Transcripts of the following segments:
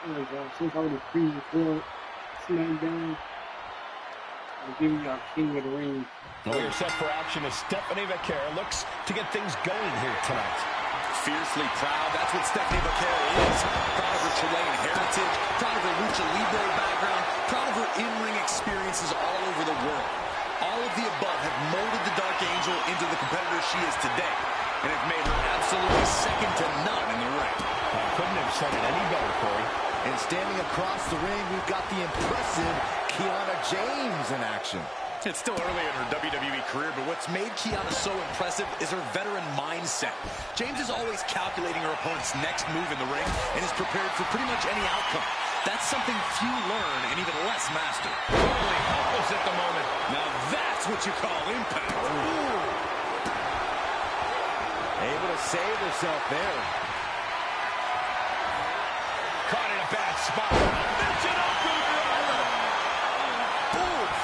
There we go. Since I already pre-recorded SmackDown, I'll give you our King of the Ring. Well, you're set for action as Stephanie Vaquera looks to get things going here tonight. Fiercely proud, that's what Stephanie Vaquera is. Proud of her Chilean heritage, proud of her lucha libre background, proud of her in-ring experiences all over the world. All of the above have molded the Dark Angel into the competitor she is today, and have made her absolutely second to none in the ring. I couldn't have said it any better, Corey. And standing across the ring, we've got the impressive Kiana James in action. It's still early in her WWE career, but what's made Kiana so impressive is her veteran mindset. James is always calculating her opponent's next move in the ring and is prepared for pretty much any outcome. That's something few learn and even less master. Totally helpless at the moment. Now that's what you call impact. Ooh. Able to save herself there. Caught in a bad spot. Mention up to the driver. Oof.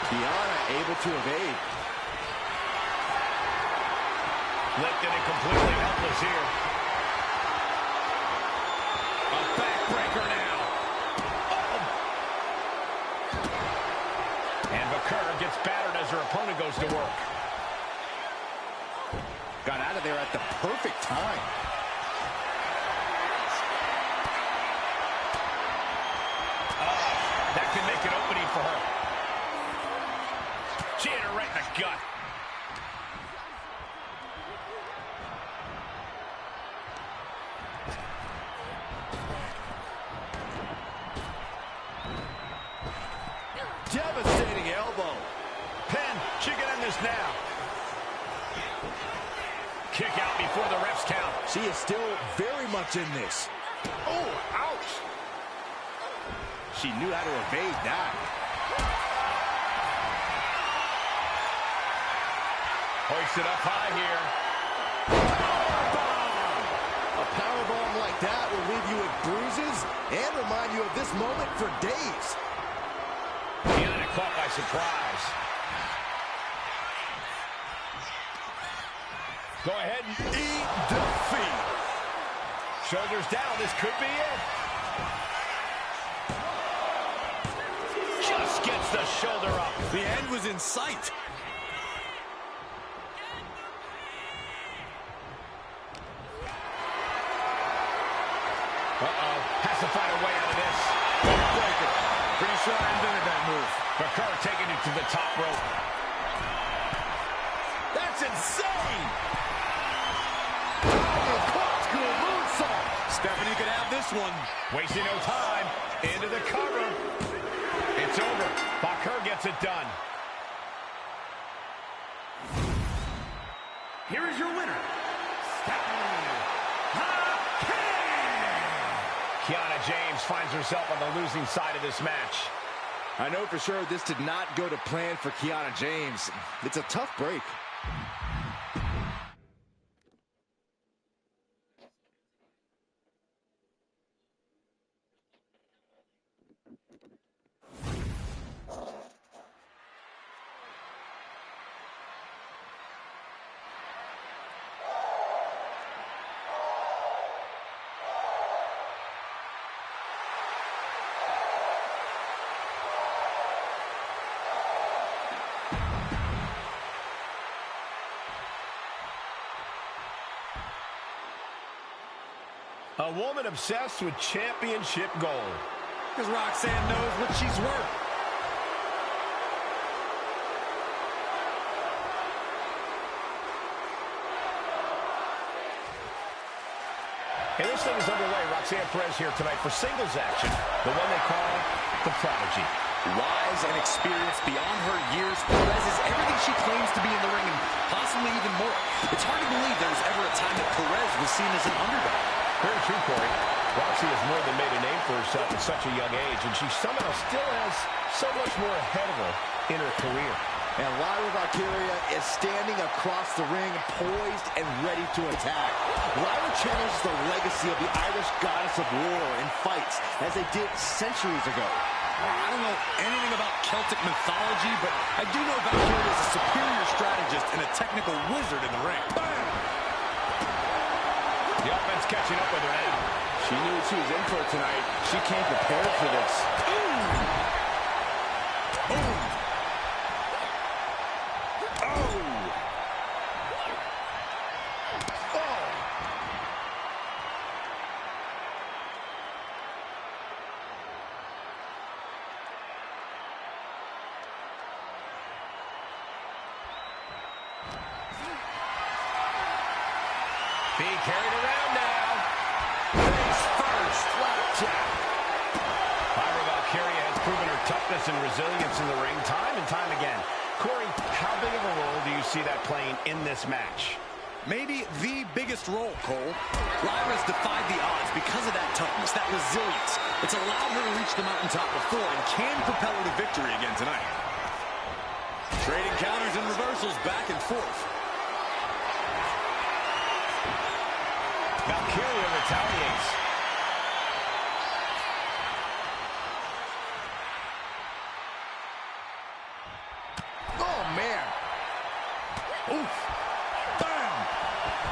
Kiana able to evade. Lifted and completely helpless here. A backbreaker now. Oh. And Vaquera gets battered as her opponent goes to work. Got out of there at the perfect time. That could make an opening for her. She hit her right in the gut. Devastating elbow. Pin. She can end this now. Kick out before the refs count. She is still very much in this. Oh, ouch. She knew how to evade that. Hoisted up high here. A powerbomb like that will leave you with bruises and remind you of this moment for days. Kiana caught by surprise. Go ahead and eat defeat. Shoulders down. This could be it. Just gets the shoulder up. The end was in sight. Uh-oh. Has to find a way out of this. Backbreaker. Pretty sure I invented that move. Vaquera taking it to the top rope. That's insane! Oh, corkscrew moonsault! Stephanie could have this one. Wasting no time. Into the cover. It's over. Vaquera gets it done. Here is your winner, Stephanie Kiana James finds herself on the losing side of this match. I know for sure this did not go to plan for Kiana James. It's a tough break. A woman obsessed with championship gold. Because Roxanne knows what she's worth. And this thing is underway. Roxanne Perez here tonight for singles action. The one they call the Prodigy. Wise and experienced beyond her years, Perez is everything she claims to be in the ring and possibly even more. It's hard to believe there was ever a time that Perez was seen as an underdog. Very true, Corey. Roxy has more than made a name for herself at such a young age, and she somehow still has so much more ahead of her in her career. And Lyra Valkyria is standing across the ring, poised and ready to attack. Lyra channels the legacy of the Irish goddess of war and fights, as they did centuries ago. I don't know anything about Celtic mythology, but I do know Valkyria is a superior strategist and and a technical wizard in the ring. Bam! The offense catching up with her now. She knew what she was in for tonight. She came prepared for this. Boom! Oh! Being carried around now. Face first. Flapjack. Lyra Valkyria has proven her toughness and resilience in the ring time and time again. Corey, how big of a role do you see that playing in this match? Maybe the biggest role, Cole. Lyra's defied the odds because of that toughness, that resilience. It's allowed her to reach the mountaintop before and can propel her to victory again tonight. Trading counters and reversals back and forth. Valkyria retaliates. Oh, man. Oof. Bam!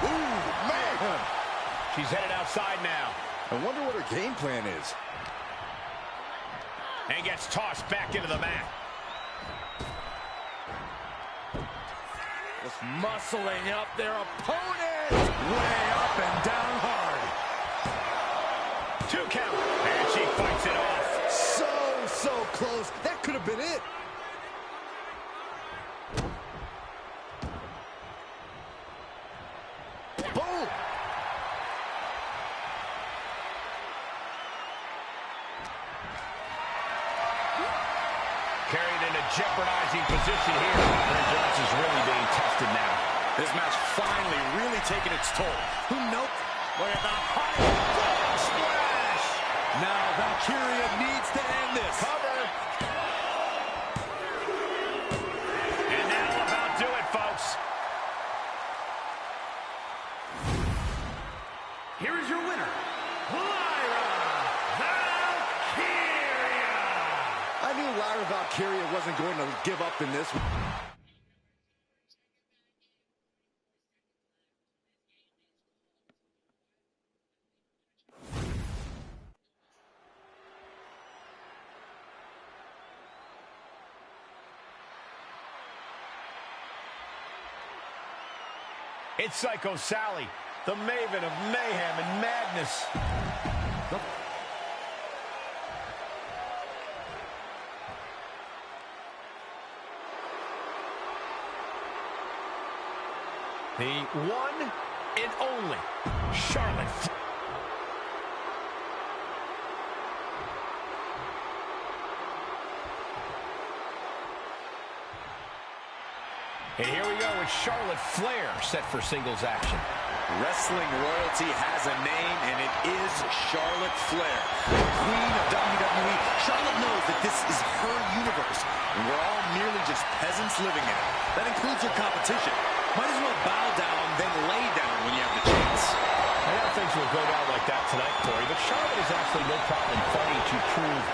Ooh, man! She's headed outside now. I wonder what her game plan is. And gets tossed back into the mat. Just muscling up their opponent. Way up and down hard. 2 count. And she fights it off. So close. That could have been it. Boom. Carried in a jeopardizing position here. Her endurance is really being tested now. This match finally really taking its toll. Who knows? Look at the high block splash. Now Valkyria needs to end this. Cover. And that'll about do it, folks. Here is your winner, Lyra Valkyria. I knew Lyra Valkyria wasn't going to give up in this one. It's Psycho Sally, the maven of mayhem and madness. The one and only Charlotte. And here we go with Charlotte Flair set for singles action. Wrestling royalty has a name, and it is Charlotte Flair. The queen of WWE. Charlotte knows that this is her universe, and we're all merely just peasants living in it. That includes her competition. Might as well bow down, then lay down when you have the chance. I don't think she'll go down like that tonight, Corey, but Charlotte has actually no problem fighting to prove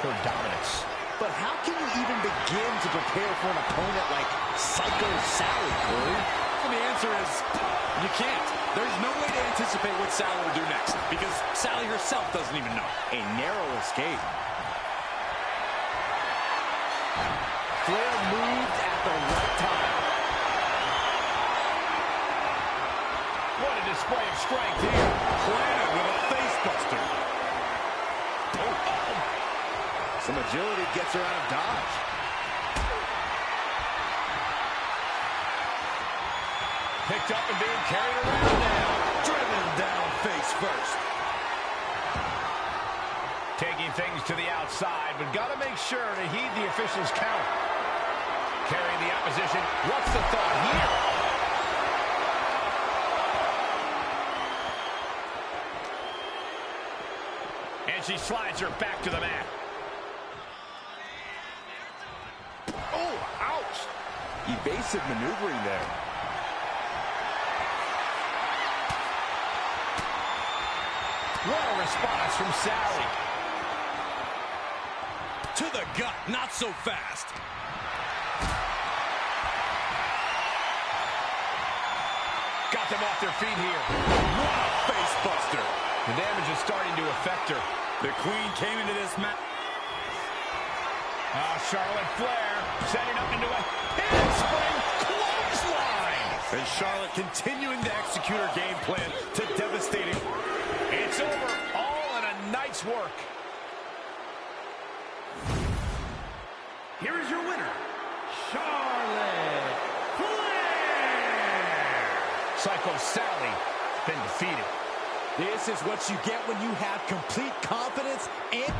her dominance. But how can you even begin to prepare for an opponent like Psycho Sally, Corey? Well, the answer is you can't. There's no way to anticipate what Sally will do next because Sally herself doesn't even know. A narrow escape. Flair moved at the right time. What a display of strength here. Planted with a face buster. Some agility gets her out of dodge. Picked up and being carried around now. Driven down face first. Taking things to the outside, but got to make sure to heed the official's count. Carrying the opposition. What's the thought here? And she slides her back to the mat. Oh, ouch! Evasive maneuvering there. What a response from Sally. To the gut, not so fast. Got them off their feet here. What a face buster. The damage is starting to affect her. The Queen came into this match. Charlotte Flair setting up into a handspring clothesline. And Charlotte continuing to execute her game plan to devastating. It's over, all in a night's work. Here is your winner, Charlotte Flair. Psycho Sally been defeated. This is what you get when you have complete confidence and...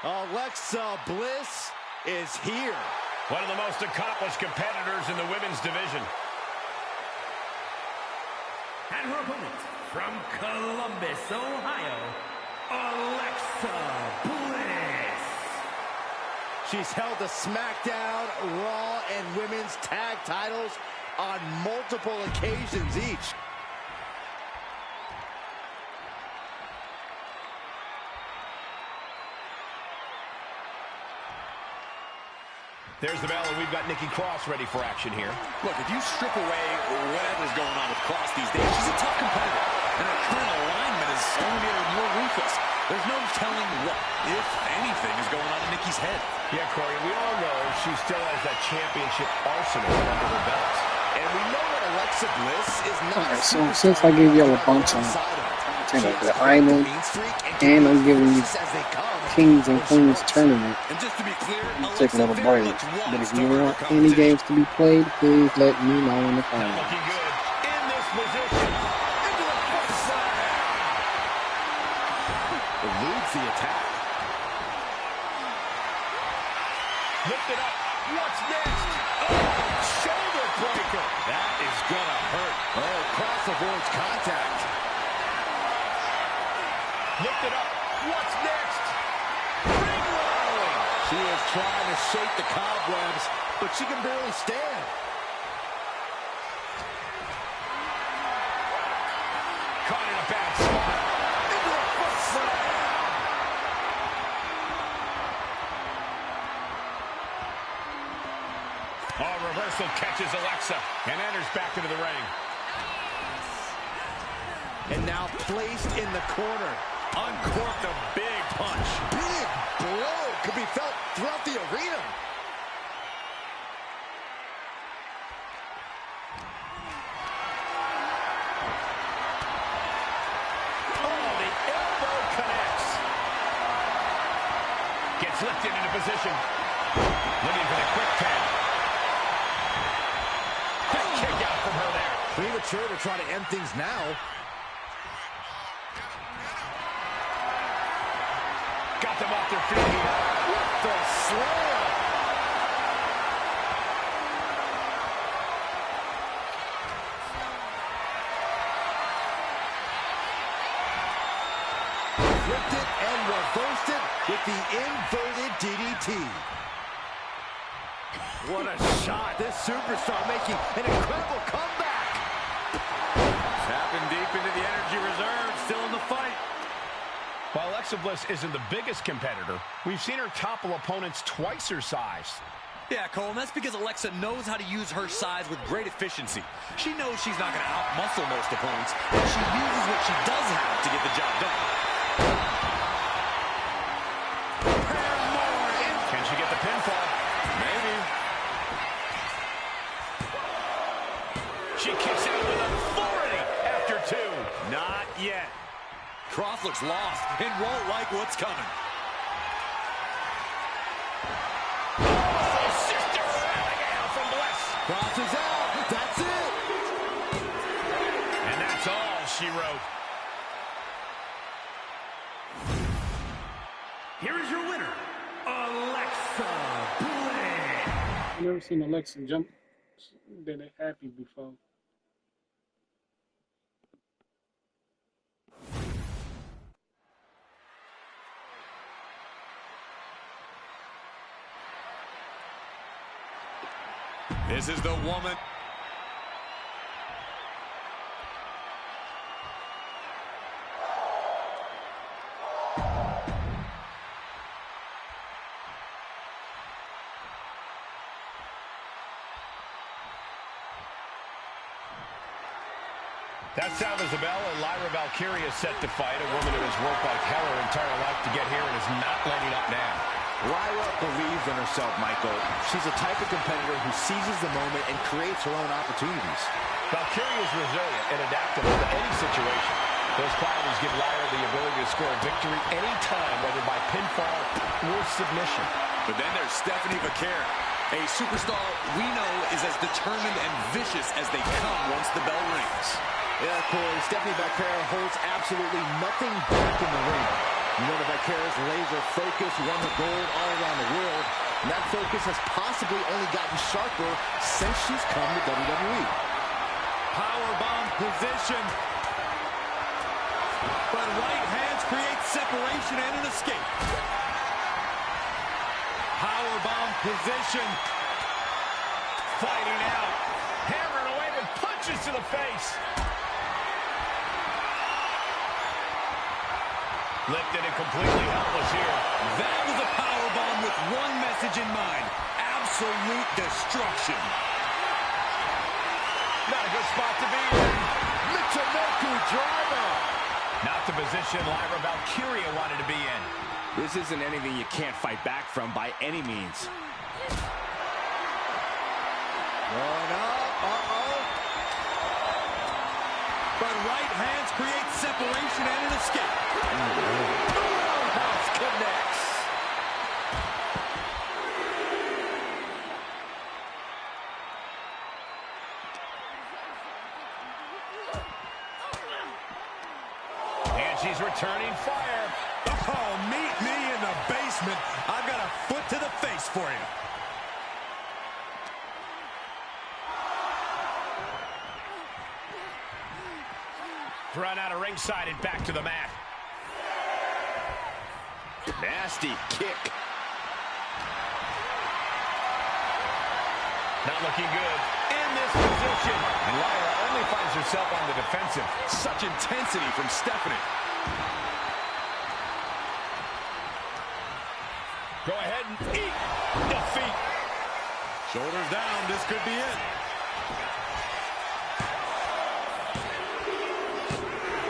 Alexa Bliss is here. One of the most accomplished competitors in the women's division. And her opponent, from Columbus, Ohio, Alexa Bliss. She's held the SmackDown, Raw, and Women's Tag titles on multiple occasions each. There's the bell, and we've got Nikki Cross ready for action here. Look, if you strip away whatever's going on with Cross these days, she's a tough competitor. And her current alignment is only made her more ruthless. There's no telling what, if anything, is going on in Nikki's head. Yeah, Corey, we all know she still has that championship arsenal under her belt. And we know that Alexa Bliss is not... Alright, so since I gave y'all a bunch on the island, and I'm giving you Kings and Queens tournament, And just to be clear, take a little break. But if you want any games to be played, please let me know in the Not comments. looking good. In this position. Into the foot slam. eludes the attack. Lift it up. What's next? Oh, shoulder breaker. That is gonna hurt. Oh, Cross avoids contact. Lift it up. What's next? Ring rolling. She is trying to shake the cobwebs, but she can barely stand. Caught in a bad spot. Into a foot slam. Oh, reversal catches Alexa and enters back into the ring. And now placed in the corner. Uncorked a big punch. Big blow could be felt throughout the arena. Oh, the elbow connects. Gets lifted into position. Looking for the quick pin. Quick kick out from her there. Premature to try to end things now. Got them off their feet here. What the slam? Flipped it and reversed it with the inverted DDT. What a shot. This superstar making an incredible comeback. Tapping deep into the energy reserve. Still in the fight. While Alexa Bliss isn't the biggest competitor, we've seen her topple opponents twice her size. Yeah, Cole, and that's because Alexa knows how to use her size with great efficiency. She knows she's not going to outmuscle most opponents, but she uses what she does have to get the job done. Can she get the pinfall? Maybe. She kicks out with authority after two. Not yet. Cross looks lost and won't like what's coming. Oh, sister Abigail from Bliss. Cross is out. That's it. And that's all she wrote. Here is your winner, Alexa Bliss. I've never seen Alexa jump that happy before. This is the woman. That sound is a bell, and Lyra Valkyria is set to fight, a woman who has worked like hell her entire life to get here and is not letting up now. Lyra believes in herself, Michael. She's a type of competitor who seizes the moment and creates her own opportunities. Valkyria is resilient and adaptable to any situation. Those qualities give Lyra the ability to score a victory anytime, whether by pinfall or submission. But then there's Stephanie Vaquer, a superstar we know is as determined and vicious as they come once the bell rings. Yeah, Corey, Stephanie Vaquer holds absolutely nothing back in the ring. You know that Vaquer's laser focus won the gold all around the world, and that focus has possibly only gotten sharper since she's come to WWE. Powerbomb position. But right hands create separation and an escape. Powerbomb position. Fighting out. Hammering away with punches to the face. Lifted and completely helpless here. That was a powerbomb with one message in mind. Absolute destruction. Not a good spot to be in. Michinoku driver. Not the position Lyra Valkyria wanted to be in. This isn't anything you can't fight back from by any means. Going up. Uh-oh. But right hands create separation and an escape. Roundhouse connects. And she's returning fire. Oh, meet me in the basement. I've got a foot to the face for you. Run out of ringside and back to the mat. Nasty kick. Not looking good in this position. And Lyra only finds herself on the defensive. Such intensity from Stephanie. Go ahead and eat defeat. Shoulders down. This could be it.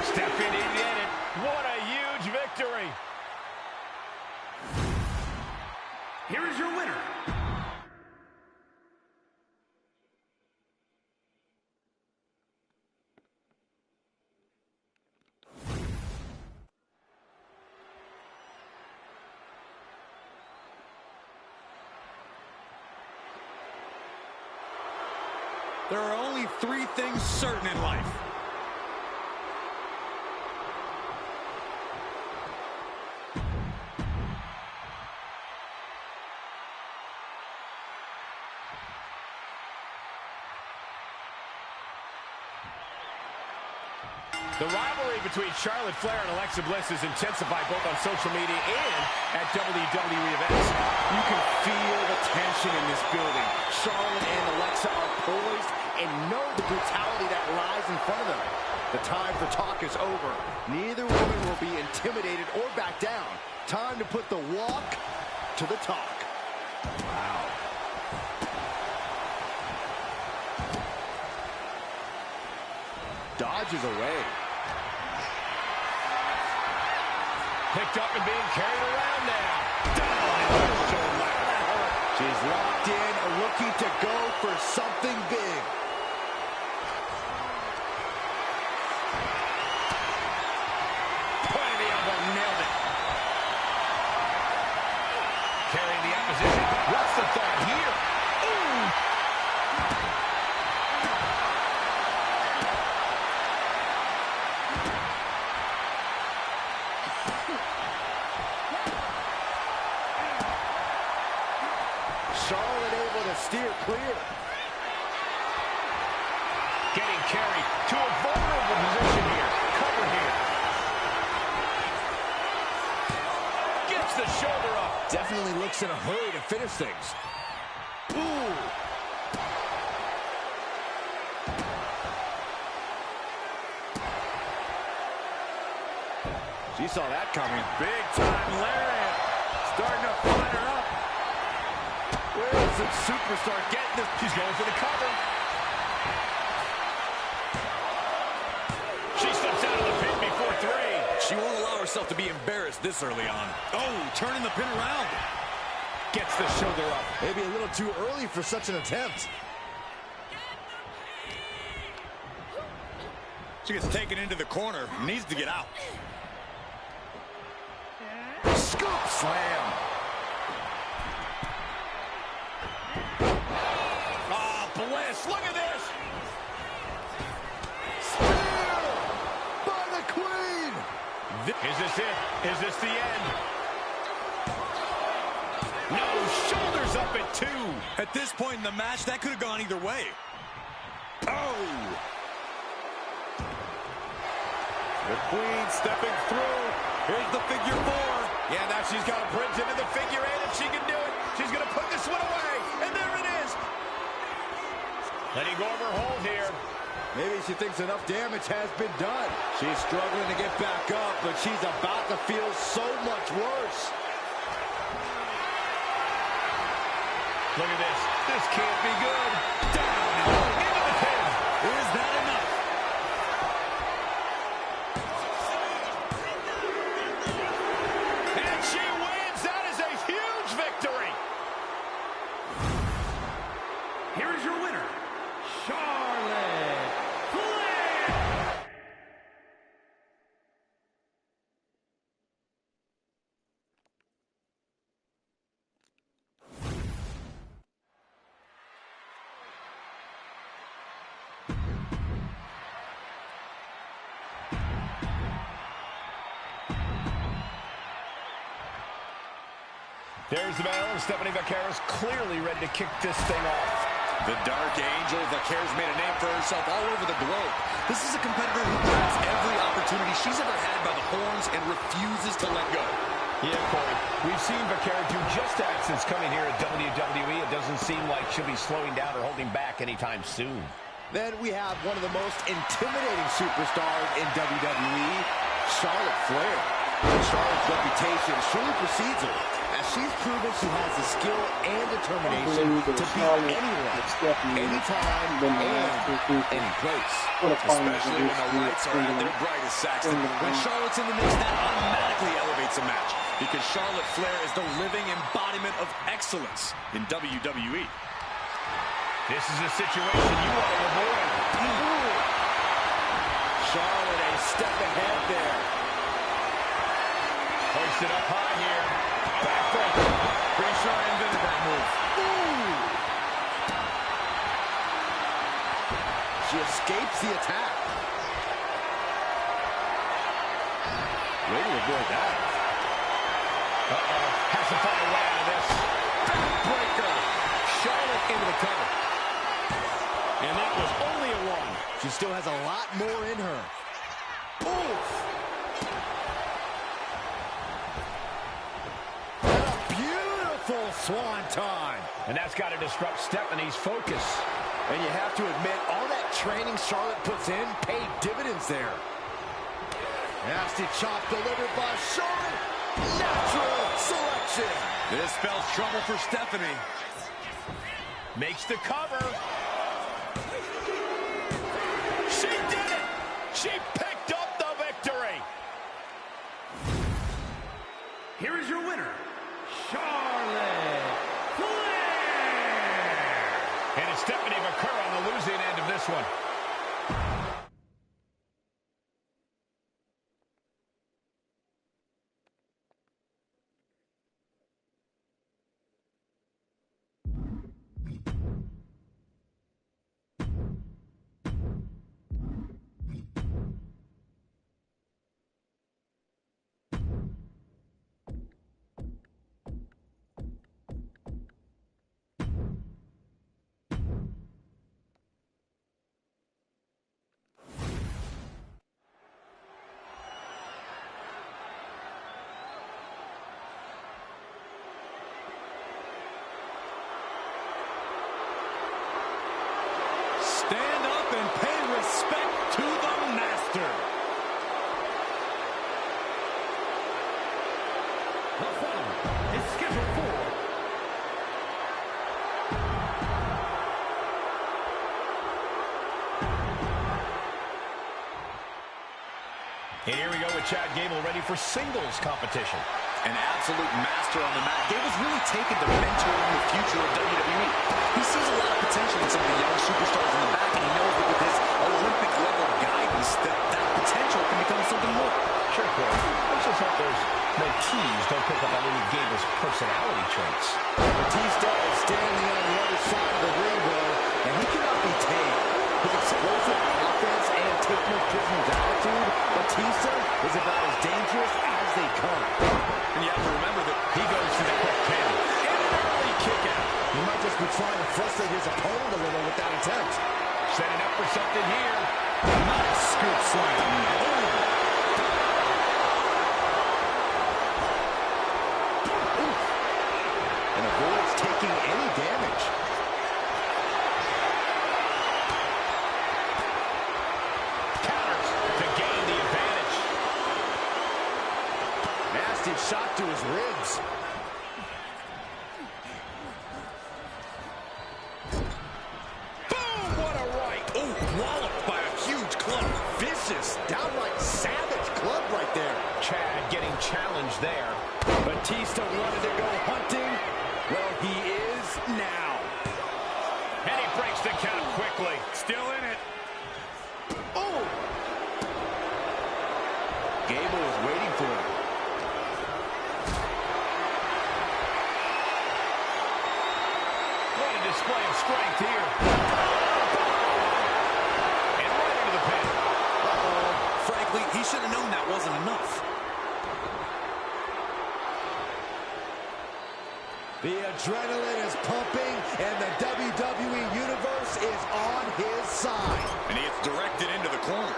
Stephanie did it. What a huge victory. Here is your winner. There are only three things certain in life. The rivalry between Charlotte Flair and Alexa Bliss has intensified both on social media and at WWE events. You can feel the tension in this building. Charlotte and Alexa are poised and know the brutality that lies in front of them. The time for talk is over. Neither woman will be intimidated or back down. Time to put the walk to the talk. Wow. Dodges away. Picked up and being carried around now. She's locked in, looking to go for something big. Point of the elbow, nailed it. Carrying the opposition. What's the thought here? Ooh! Charlotte able to steer clear. Getting carried to a vulnerable position here. Cover here. Gets the shoulder up. Definitely looks in a hurry to finish things. Ooh. She saw that coming. Big time lariat. Starting to fire her up. Where's the superstar getting this? She's going for the cover. She steps out of the pin before 3. She won't allow herself to be embarrassed this early on. Oh, turning the pin around. Gets the shoulder up. Maybe a little too early for such an attempt. She gets taken into the corner. Needs to get out. Scoop slam. Oh, Bliss. Look at this. Spear by the Queen. Is this it? Is this the end? No, shoulders up at 2. At this point in the match, that could have gone either way. Oh. The Queen stepping through. Here's the figure 4. Yeah, now she's got a bridge into the figure 8 if she can do it. She's going to put this one away. And there it is. Letting go of her hold here. Maybe she thinks enough damage has been done. She's struggling to get back up, but she's about to feel so much worse. Look at this. This can't be good. Down. Into the pin. Is that enough? And she wins. That is a huge victory. Here is your winner, Charlotte Flair. There's the bell, and Stephanie Vaqueros clearly ready to kick this thing off. The Dark Angel, Vaqueros made a name for herself all over the globe. This is a competitor who grabs every opportunity she's ever had by the horns and refuses to let go. Yeah, Corey, we've seen Vaqueros do just that since coming here at WWE. It doesn't seem like she'll be slowing down or holding back anytime soon. Then we have one of the most intimidating superstars in WWE, Charlotte Flair. Charlotte's reputation surely precedes her, as she's proven she has the skill and determination to beat anyone, anytime, and any place. Especially when the lights are at their brightest, Saxton. When Charlotte's in the mix, that automatically elevates a match, because Charlotte Flair is the living embodiment of excellence in WWE. This is a situation you want to avoid. Charlotte a step ahead there. Hoisted up high here. Backbreaker. Pretty sure I invented that move. Ooh. She escapes the attack. Way to avoid that. Has to find a way out of this. Backbreaker. Charlotte into the cover. And that was only a 1. She still has a lot more in her. Oof. Swanton. And that's got to disrupt Stephanie's focus. And you have to admit, all that training Charlotte puts in paid dividends there. Nasty chop delivered by Charlotte. Natural selection. This spells trouble for Stephanie. Makes the cover. She did it. She picked up the victory. Here is your winner, Charlotte Flair. And it's Stephanie Vaqueros on the losing end of this one. Stand up and pay respect to the master. And here we go with Chad Gable ready for singles competition. An absolute master on the mat. Gable's really taken to mentoring the future of WWE. He sees a lot of potential in some of the young superstars in the back, and he knows that with his Olympic-level guidance, that potential can become something more. Sure, Corey. Let's just hope there's no keys don't pick up on any of Gable's personality traits. Batista is standing on the other side of the ring, and he cannot be tamed. His explosive offense and take-no-prisoners attitude, Batista is about as dangerous as they come. And you have to remember that he goes for the quick pin. And an early kick out. He might just be trying to frustrate his opponent a little with that attempt. Setting up for something here. Nice scoop slam. And avoids taking any damage. Counters to gain the advantage. Nasty shot to his ribs. Boom! What a right. Oh, walloped by a huge club. Vicious, downright savage club right there. Chad getting challenged there. Batista wanted to go hunting. Well, he is now. And he breaks the count quickly. Still in it. Oh! Gable is waiting for him. What a display of strength here. And right into the pin. Frankly, he should have known that wasn't enough. The adrenaline is pumping, and the WWE Universe is on his side. And he gets directed into the corner.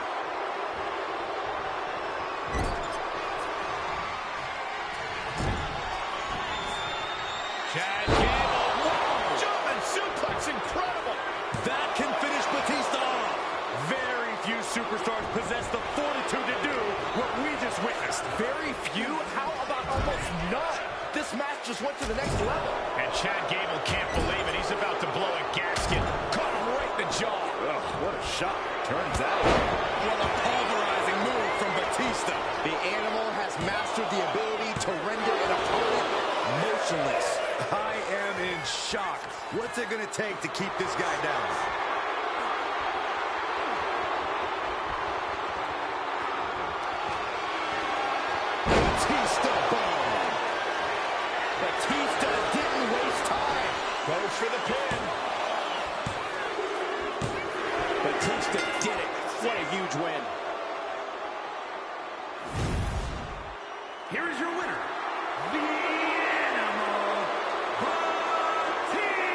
Chad Gable. Whoa! German suplex, incredible. That can finish Batista off. Very few superstars possess the fortitude to do what we just witnessed. Very few? How about almost none? This match just went to the next level. And Chad Gable can't believe it. He's about to blow a gasket. Caught him right in the jaw. Ugh, what a shot. Turns out. What a pulverizing move from Batista. The animal has mastered the ability to render an opponent motionless. I am in shock. What's it going to take to keep this guy down? Batista bomb. Batista didn't waste time. Goes for the pin. Batista did it. What a huge win. Here is your winner, the Animal, Batista.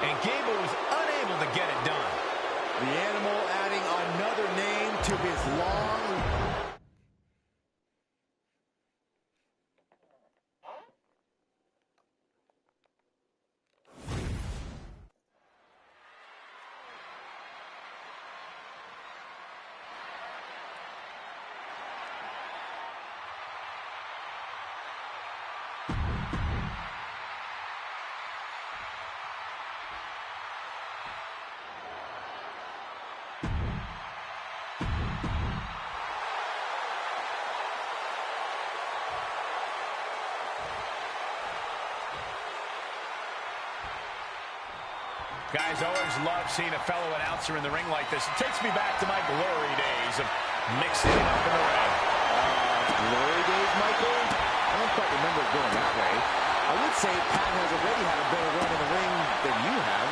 And Gable was unable to get it done. The Animal adding another name to his long... Guys, always love seeing a fellow announcer in the ring like this. It takes me back to my glory days of mixing it up in the ring. Glory days, Michael? I don't quite remember it going that way. I would say Pat has already had a better run in the ring than you have.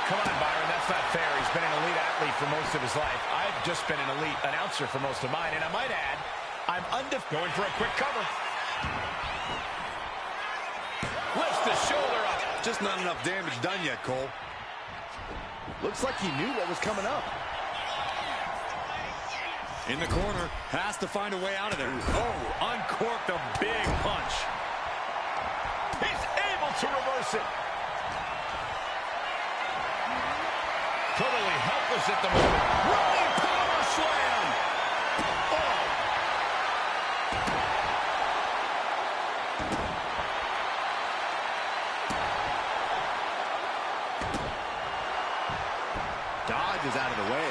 Come on, Byron, that's not fair. He's been an elite athlete for most of his life. I've just been an elite announcer for most of mine, and I might add, I'm going for a quick cover. Lifts the shoulder up. Just not enough damage done yet, Cole. Looks like he knew what was coming up. In the corner, has to find a way out of there. Oh, uncorked a big punch. He's able to reverse it. Totally helpless at the moment. Running power slam. Oh. Dodge is out of the way.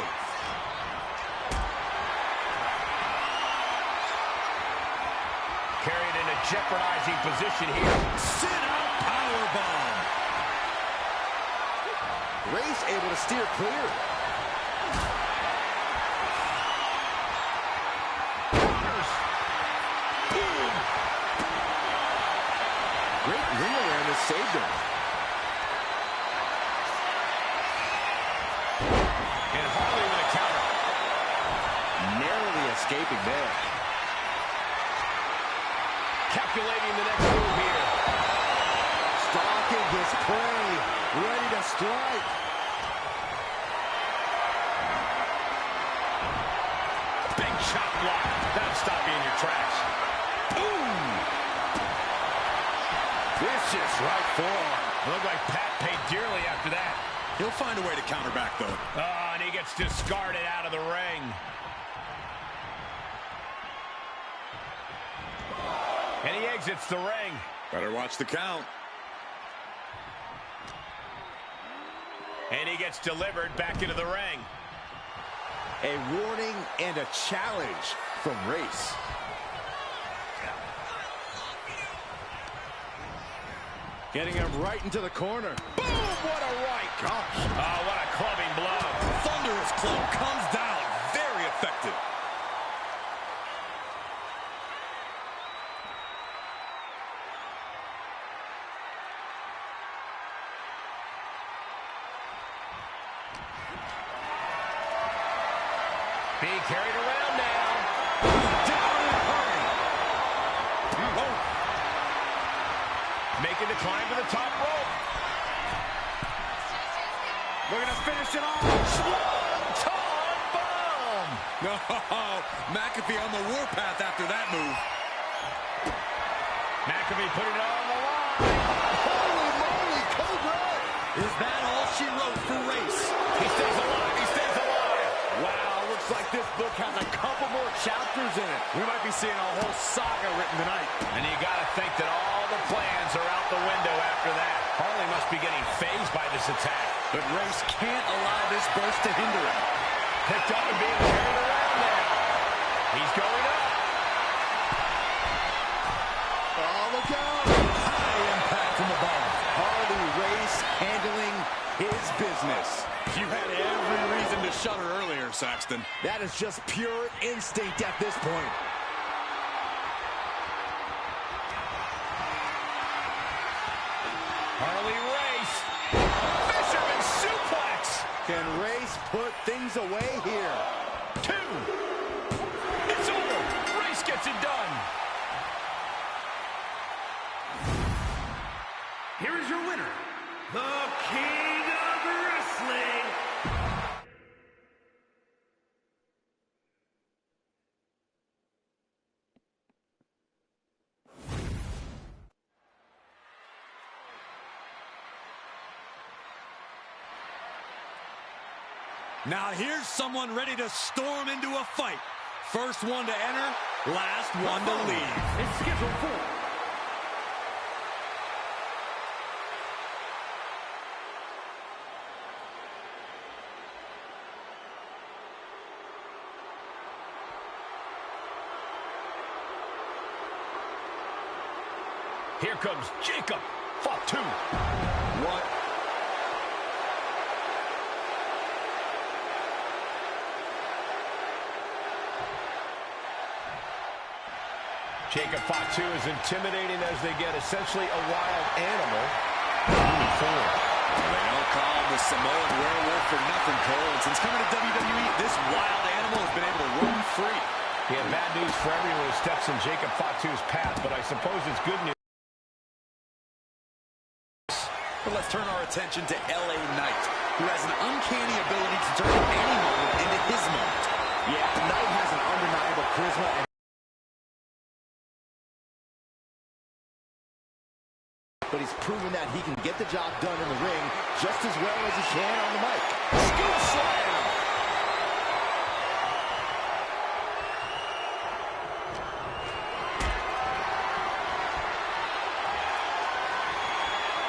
jeopardizing position here. Sit-out powerbomb. Rey's able to steer clear. Great ring awareness saved him. And Harley with a counter. Narrowly escaping there. Calculating the next move here. Stalking his prey. Ready to strike. Big chop block. That'll stop you in your tracks. Ooh! Vicious right forearm. Looked like Pat paid dearly after that. He'll find a way to counter back, though. Oh, and he gets discarded out of the ring. And he exits the ring. Better watch the count. And he gets delivered back into the ring. A warning and a challenge from Race. Getting him right into the corner. Boom! What a right. Gosh. Oh, what a clubbing blow. Thunderous club comes down. Very effective. Being carried around now. Down in a hurry. Oh. Making the climb to the top rope. Looking to finish it off. Swanton bomb. No, McAfee on the warpath after that move. McAfee putting it on the line. Holy moly, Cobra! Is that all she wrote for Race? He stays alive. He stays alive. Wow, looks like this book has a couple more chapters in it. We might be seeing a whole saga written tonight. And you got to think that all the plans are out the window after that. Harley must be getting fazed by this attack. But Race can't allow this burst to hinder him. Picked up and being carried around now. He's going up. Oh, look out! High impact from above. Harley Race handling his business. You had every reason to shudder earlier, Saxton. That is just pure instinct at this point. Harley Race. Fisherman suplex. Can Race put things away here? 2. It's over. Race gets it done. Here is your winner, the King of Wrestling, Now here's someone ready to storm into a fight. First one to enter, last one to leave. is scheduled for Here comes Jacob. Fought 2. What? Jacob fought 2 is intimidating as they get essentially a wild animal moving forward. They don't call him the Samoan werewolf for nothing, Cole. And since coming to WWE, this wild animal has been able to roam free. Yeah, bad news for everyone who steps in Jacob fought 2's path, but I suppose it's good news. But let's turn our attention to LA Knight, who has an uncanny ability to turn any moment into his moment. Yeah, Knight has an undeniable charisma and but he's proven that he can get the job done in the ring just as well as he can on the mic. Scoop slam!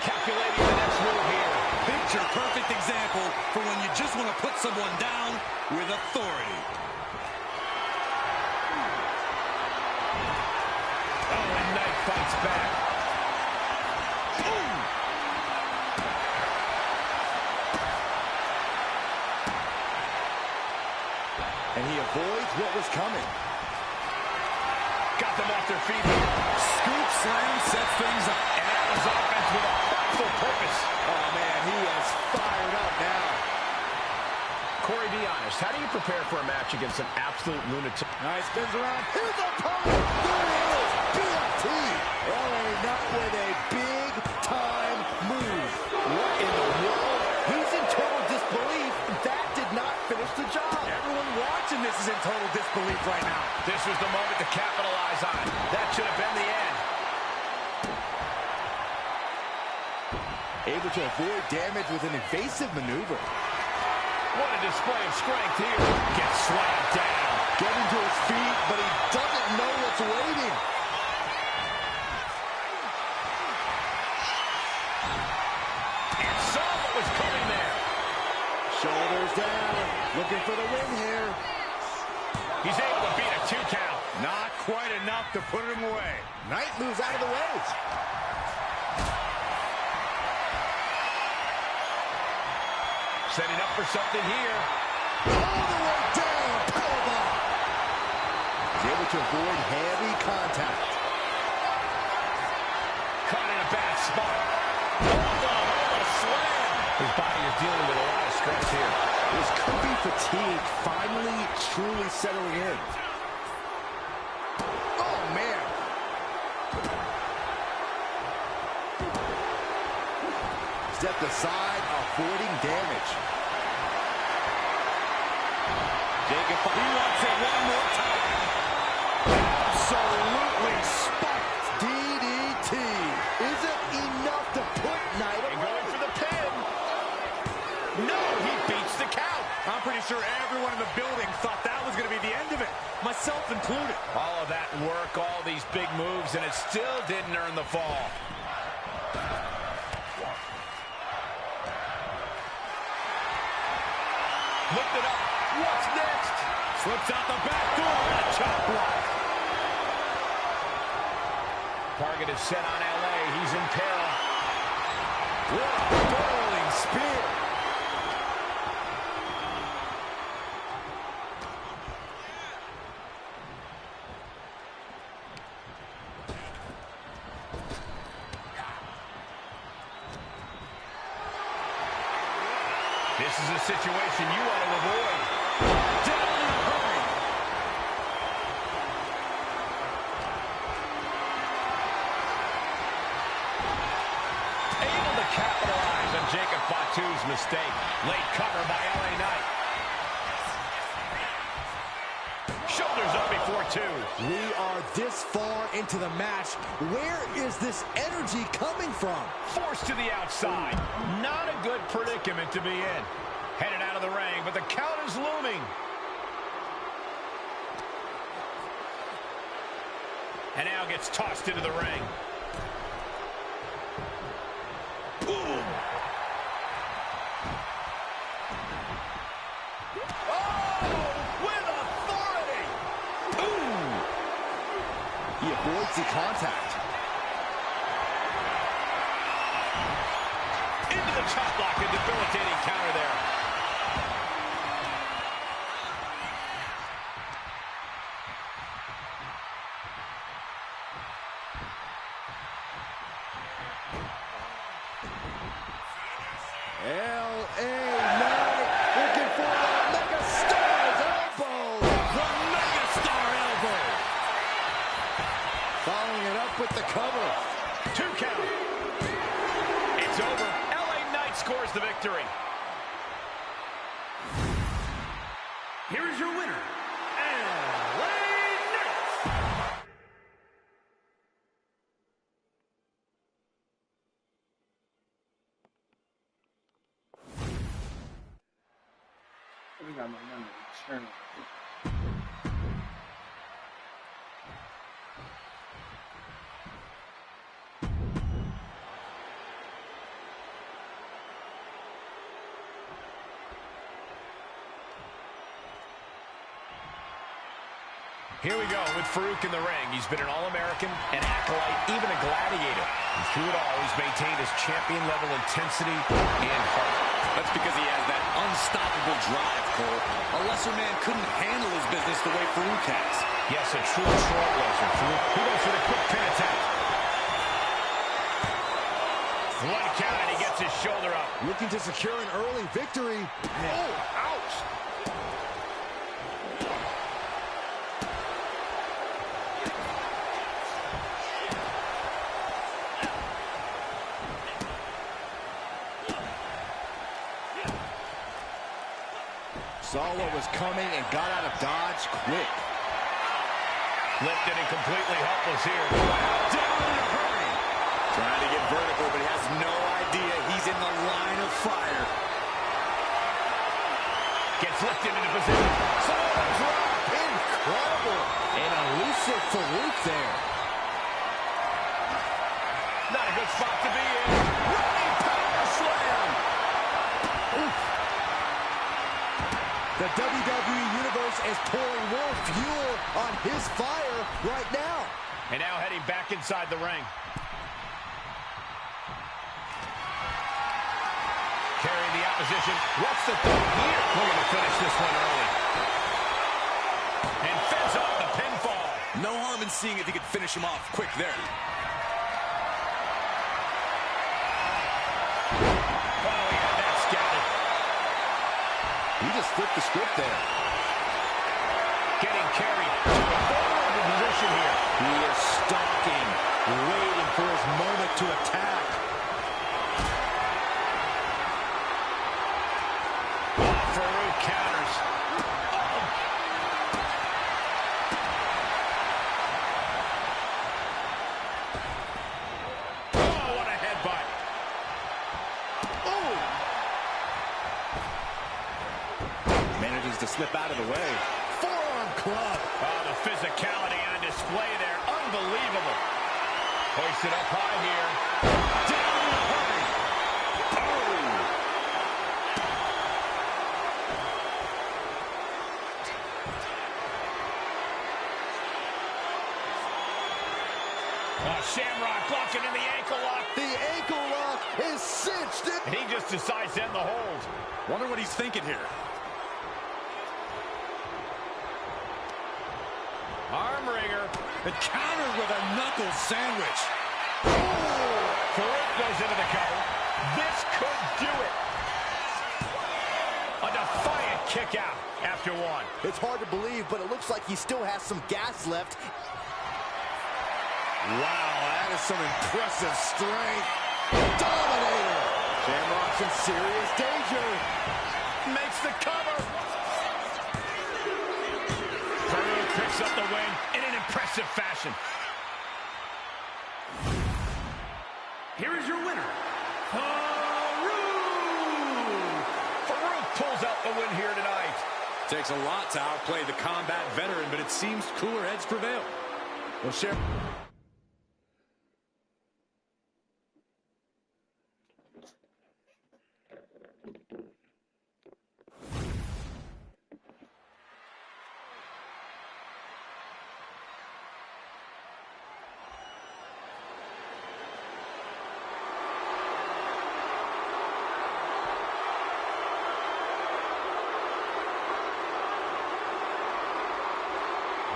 Calculating the next move here. Picture-perfect example for when you just want to put someone down with authority. Oh, and Knight And he avoids what was coming. Got them off their feet here. Scoop slam sets things up. And that was offense with a thoughtful purpose. Oh, man, he is fired up now. Corey, be honest. How do you prepare for a match against an absolute lunatic? Now he spins around. Here's the opponent. There he is. BFT. LA Knight with a big-time move. What in the world? He's in total disbelief. That did not finish the job. Everyone watching this is in total disbelief right now. This was the moment to capitalize on. That should have been the end. Able to avoid damage with an evasive maneuver. What a display of strength here. Gets slammed down. Getting to his feet, but he doesn't know what's waiting. And saw what was coming there. Shoulders down. Looking for the win here. He's able to beat a 2 count. Not quite enough to put him away. Knight moves out of the way. Setting up for something here. All the way down. Powerbomb. He's able to avoid heavy contact. Caught in a bad spot. Oh, a slam. His body is dealing with a lot of stress here. This could be fatigue finally truly settling in. Oh, man. Stepped aside, avoiding damage. Jacob, he wants it one more time. Absolutely spiked. DDT. Is it enough to put Knight away? And going for the pin. No, he beats the count. I'm pretty sure everyone in the building thought that was going to be the end of it, myself included. All of that work, all these big moves, and it still didn't earn the fall. Looked it up. What's next? Slips out the back door and a chop block. Target is set on LA. He's in peril. What a rolling spear. This is a situation you want to avoid. Down in a hurry. Able to capitalize on Jacob Fatu's mistake. Late cover by LA Knight. Shoulders up before 2. We are this far into the match. Where is this energy coming from? Forced to the outside. Not a good predicament to be in. Headed out of the ring, but the count is looming. And now gets tossed into the ring. Boom. Oh, with authority. Ooh. He avoids the contact. Into the chop block, a debilitating counter there. L.A. Knight looking for the Mega Star's elbow. The Mega Star elbow. Following it up with the cover. 2 count. It's over. LA Knight scores the victory. Here is your winner, LA Knight. We got my number. Sure. Here we go with Farouk in the ring. He's been an All-American, an acolyte, even a gladiator. And through it all, he's maintained his champion-level intensity and heart. That's because he has that unstoppable drive, Cole. A lesser man couldn't handle his business the way Farouk has. Yes, a true trailblazer. Farouk, he goes for the quick pin attack. One count, and he gets his shoulder up. Looking to secure an early victory. Oh, ouch. Saw what was coming and got out of dodge quick. Lifted and completely helpless here. Down in a hurry. Trying to get vertical, but he has no idea he's in the line of fire. Gets lifted into position. Samoa drop. Incredible. An elusive Farouk there. Not a good spot to be in. Running power slam. Oof. The WWE Universe is pouring more fuel on his fire right now. And now heading back inside the ring. Carrying the opposition. What's the thought here? Looking to finish this one early. And fends off the pinfall. No harm in seeing if he could finish him off quick there. Oh, yeah, that's scattered. He just flipped the script there. Getting carried to a vulnerable position here. He is stalking, waiting for his moment to attack. Farouk counters. Oh, what a headbutt. Manages to slip out of the way. Forearm club. Oh, the physicality on display there. Unbelievable. Hoisted up high here. Down in a hurry. Shamrock locking in the ankle lock. The ankle lock is cinched. He just decides to end the hold. Wonder what he's thinking here. Arm wringer. And countered with a knuckle sandwich. Farouk goes into the cover. This could do it. A defiant kick out after one. It's hard to believe, but it looks like he still has some gas left. Wow, that is some impressive strength. Dominator. Shamrock's in serious danger. Makes the cover. Farouk picks up the win in an impressive fashion. Here is your winner, Farouk. Farouk pulls out the win here tonight. Takes a lot to outplay the combat veteran, but it seems cooler heads prevail. Well,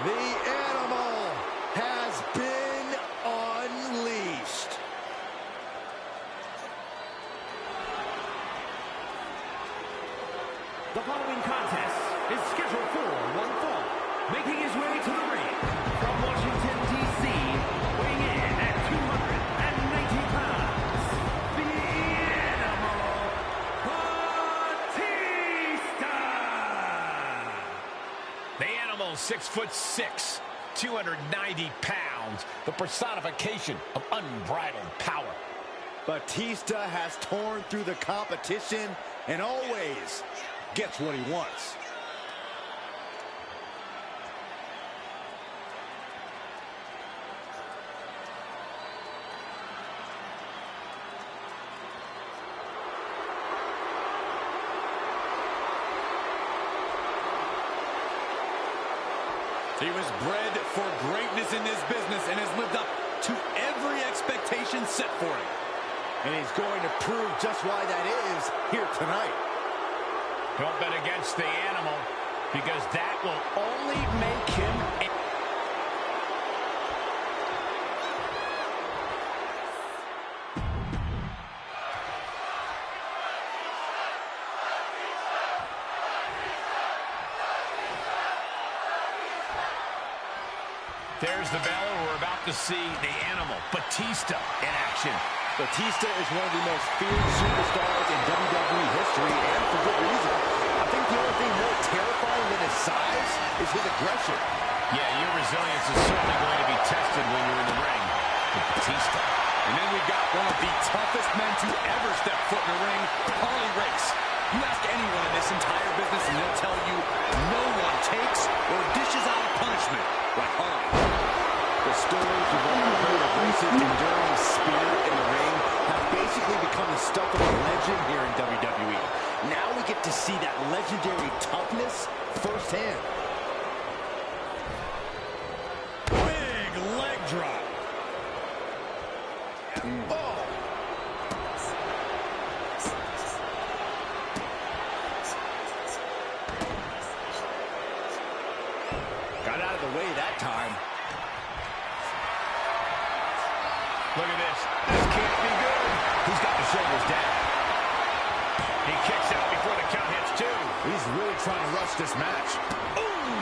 the animal has been unleashed. The following contest is scheduled for one fall. Making his way to the ring from Washington, D.C., weighing in at 290 pounds, the Animal, Batista! The Animal, 6'6", 290 pounds, the personification of unbridled power. Batista has torn through the competition and always gets what he wants. He was bred for greatness in this business and has lived up to every expectation set for him. And he's going to prove just why that is here tonight. Don't bet against the animal, because that will only make him... There's the bell, and we're about to see the animal, Batista, in action. Batista is one of the most feared superstars in WWE history, and for good reason. I think the only thing more terrifying than his size is his aggression. Yeah, your resilience is certainly going to be tested when you're in the ring with Batista. And then we've got one of the toughest men to ever step foot in the ring, Harley Race. You ask anyone in this entire business and they'll tell you no one takes or dishes out a punishment like Harley. The stories we've all heard of Race's enduring spirit in the ring have basically become the stuff of a legend here in WWE. Now we get to see that legendary toughness firsthand. Big leg drop. Oh. Got out of the way that time. Look at this. This can't be good. He's got the shoulders down. He kicks out before the count hits two. He's really trying to rush this match. Ooh!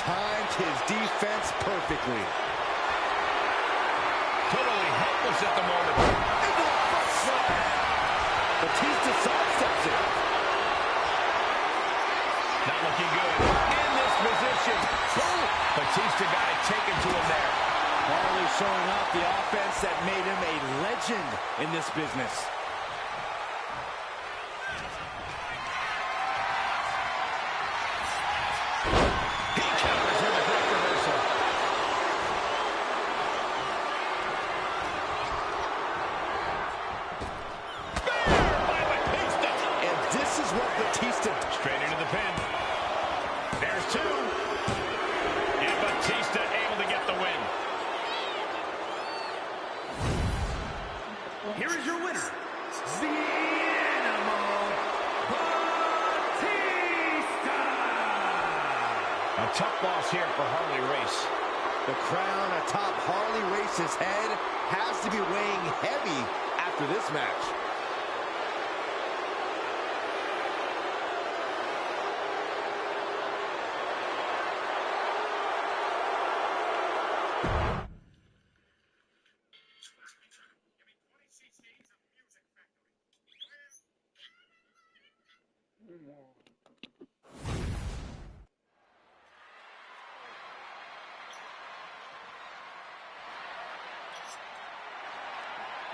Timed his defense perfectly. Totally helpless at the moment. Into the foot slam. Batista sidesteps it. Not looking good. In this position. Boom! Batista got it taken to him there. Harley showing off the offense that made him a legend in this business. He counters with a quick reversal. Bear by Batista. And this is what Batista... Straight into the pin. There's two. And Batista able to get the win. Here is your winner, the Animal, Batista. A tough loss here for Harley Race. The crown atop Harley Race's head has to be weighing heavy after this match.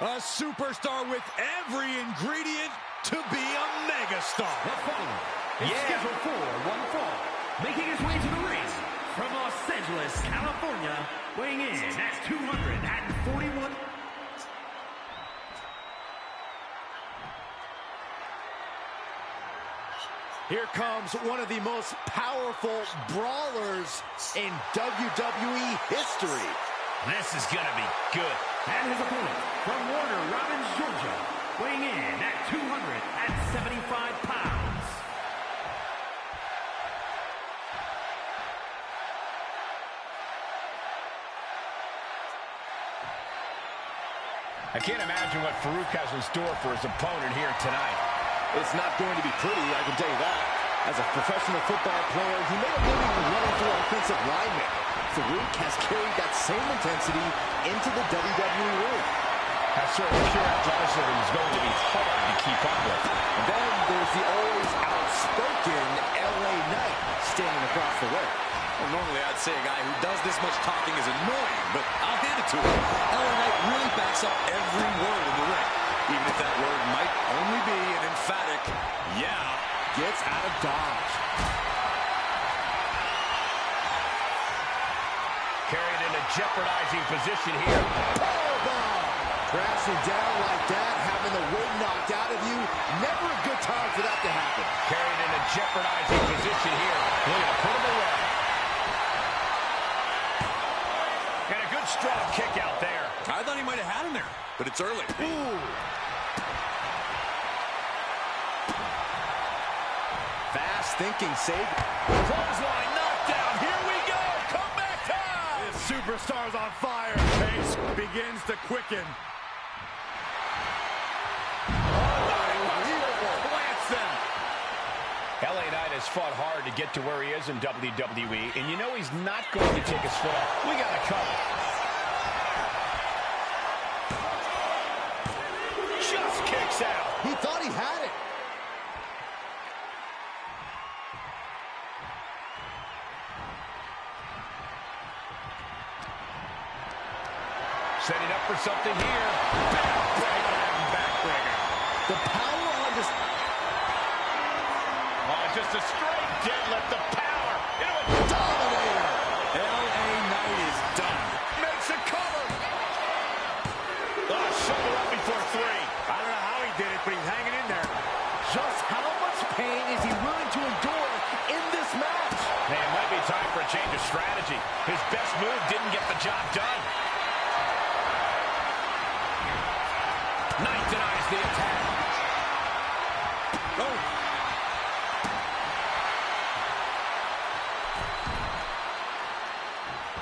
A superstar with every ingredient to be a megastar. The following is scheduled for one fall, making his way to the ring from Los Angeles, California, weighing in at 241. Here comes one of the most powerful brawlers in WWE history. This is going to be good. And his opponent from Warner Robins, Georgia, weighing in at 275 pounds. I can't imagine what Farouk has in store for his opponent here tonight. It's not going to be pretty, I can tell you that. As a professional football player, he made a living running through offensive linemen. Farouk has carried that same intensity into the WWE ring. That sort of pure athleticism is going to be hard to keep up with. And then there's the always outspoken LA Knight standing across the way. Well, normally I'd say a guy who does this much talking is annoying, but I'll hand it to him. LA Knight really backs up every word in the ring, even if that word might only be an emphatic, yeah. Gets out of dodge. Carried in a jeopardizing position here. Powerbomb! Crashing down like that, having the wind knocked out of you, never a good time for that to happen. Carried in a jeopardizing position here. Look at him, put him away. strong kick out there. I thought he might have had him there, but it's early. Ooh. Fast thinking, save. Clothesline knockdown. Here we go. Comeback time. This superstar's on fire. Pace begins to quicken. LA Knight has fought hard to get to where he is in WWE, and you know he's not going to take his foot off. We got to cover. Just kicks out. He thought he had it. Setting up for something here. Backbreaker. The power on this. Just a straight deadlift, the power. Dominator. LA Knight is done. Makes a cover. Shoulder up before 3. I don't know how he did it, but he's hanging in there. Just how much pain is he willing to endure in this match? Man, it might be time for a change of strategy. His best move didn't get the job done. Knight denies the attack. Oh.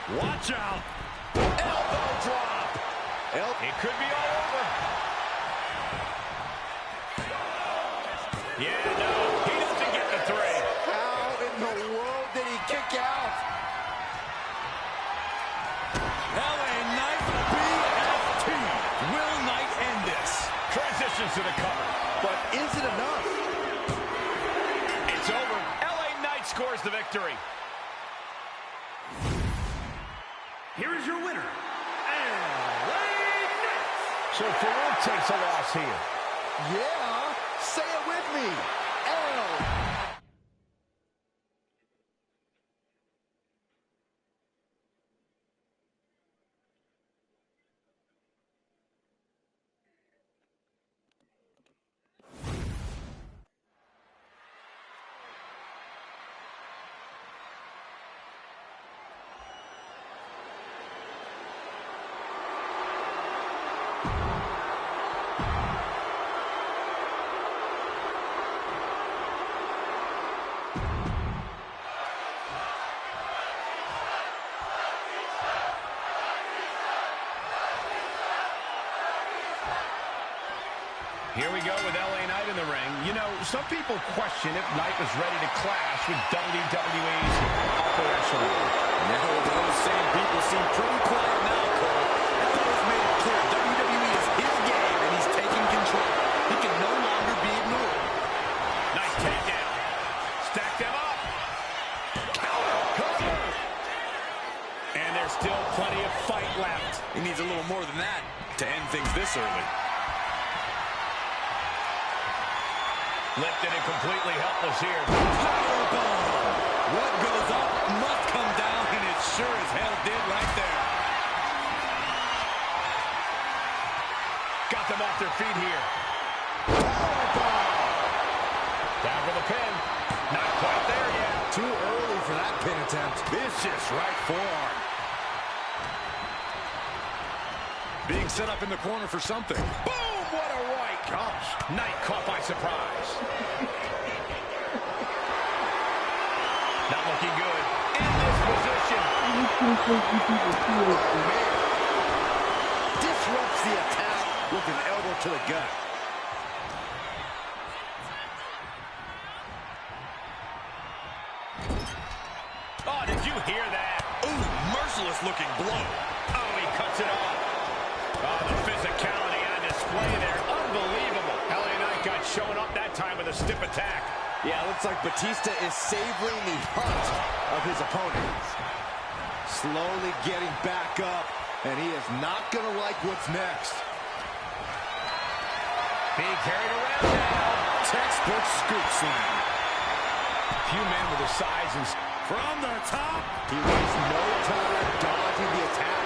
Watch out. Elbow drop. It could be all over. Yeah, no, he doesn't get the 3. How in the world did he kick out? LA Knight BFT. Will Knight end this? Transitions to the cover. But is it enough? It's over. LA Knight scores the victory. Here is your winner, LA Knight. So Farouk takes a loss here. Yeah, say it with me. L. Here we go with LA Knight in the ring. You know, some people question if Knight was ready to clash with WWE's upper echelon. Now those same people seem pretty quiet now, Cole. LA's made it clear WWE is his game, and he's taking control. He can no longer be ignored. Nice takedown. Stack them up. Cover. And there's still plenty of fight left. He needs a little more than that to end things this early. Lifted and completely helpless here. Powerbomb! What goes up must come down, and it sure as hell did right there. Got them off their feet here. Powerbomb! Down for the pin. Not quite there yet. Too early for that pin attempt. Vicious right forearm. Being set up in the corner for something. Boom! What a right. Gosh. Knight caught by surprise. Not looking good. In this position. Disrupts the attack with an elbow to the gut. Oh, did you hear that? Ooh, merciless looking blow. Oh, he cuts it off. Oh, the physicality on display there. Unbelievable. LA Knight got shown up that time with a stiff attack. Yeah, looks like Batista is savoring the hunt of his opponent. Slowly getting back up, and he is not going to like what's next. Being carried around now. Textbook scoop slam. Few men with the size and... From the top. He wastes no time dodging the attack.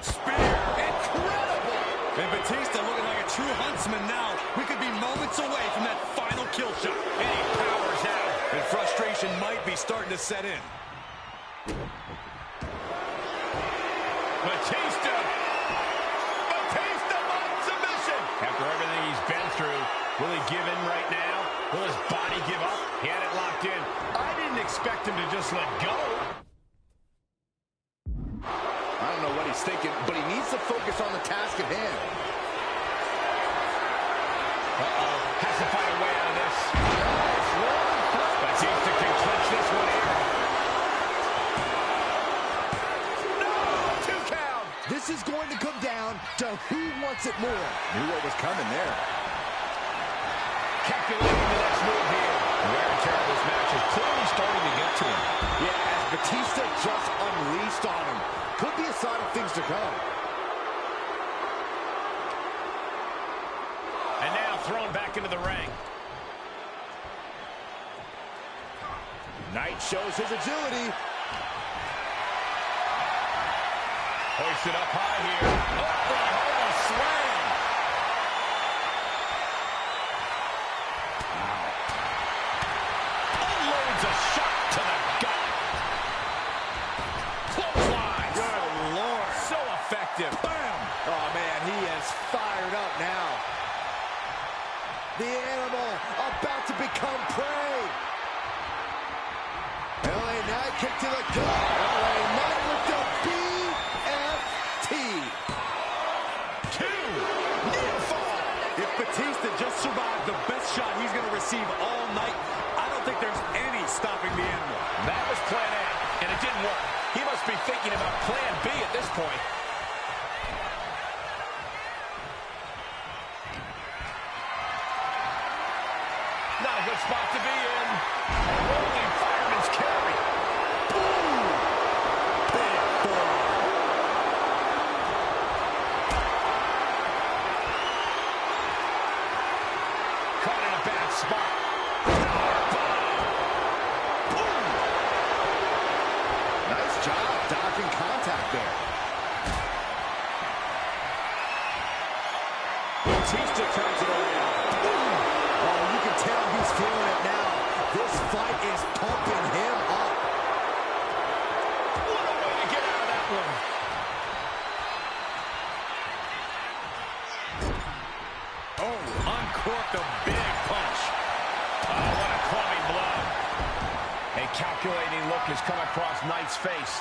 Spear. Incredible. And Batista looking like a true huntsman now. We could be moments away from that final kill shot. And he powers out. And frustration desperation might be starting to set in. Batista on submission. After everything he's been through, will he give in right now? Will his body give up? He had it locked in. I didn't expect him to just let go. I don't know what he's thinking, but he needs to focus on the task at hand. Has to find a way out of this. Batista can clinch this one here. No! 2 count! This is going to come down to who wants it more. Knew what was coming there. Calculating the next move here. The wear and tear of this match is clearly starting to get to him. Yeah, as Batista just unleashed on him. Could be a sign of things to come. And now thrown back into the ring. Knight shows his agility. Hoisted up high here. Oklahoma slam. Unloads a shot to the gut. Clothesline. Good Lord. So effective. Bam. Oh, man, he is fired up now. The animal about to become prey. LA Knight kick to the gut. LA Knight with the BFT. 2. Near fall. If Batista just survived the best shot he's going to receive all night, I don't think there's any stopping the animal. That was plan A, and it didn't work. He must be thinking about plan B at this point. Not a good spot to be in. Rolling fireman's carry. Boom! Big boy. Caught in a bad spot. Boom! Nice job dodging contact there. Batista turns it around. Oh, you can tell he's feeling it now. This fight is pumping him up. What a way to get out of that one. Oh, uncorked a big punch. Oh, what a clubbing blow. A calculating look has come across Knight's face.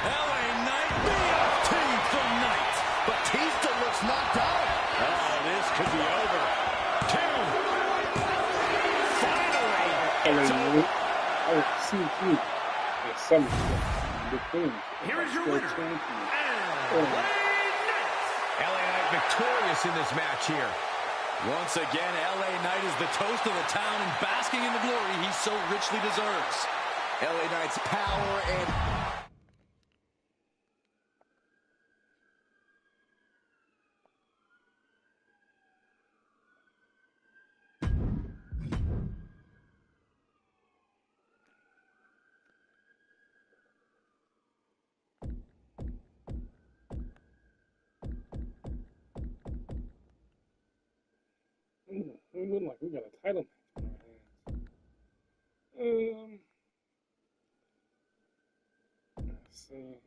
LA Knight, BFT from Knight. Batista looks knocked out. Oh, this could be over. 2. Finally. Oh, CQ. Some the thing. Here is your winner, Oh. LA Knight victorious in this match here. Once again, LA Knight is the toast of the town and basking in the glory he so richly deserves. LA Knight's power and... We look like we got a title match in our hands. Let's see.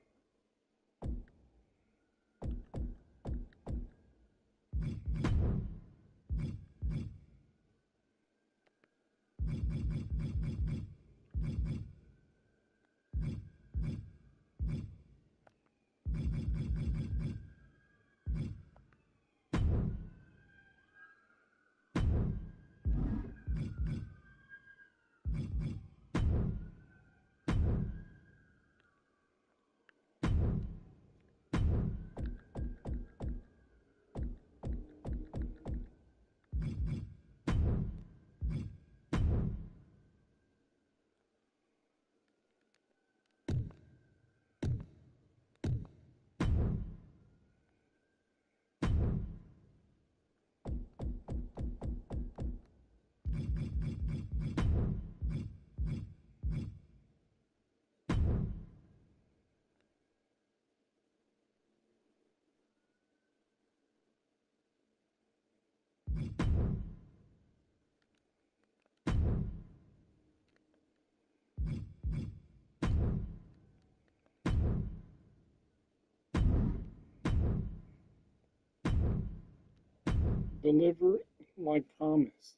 deliver my promise.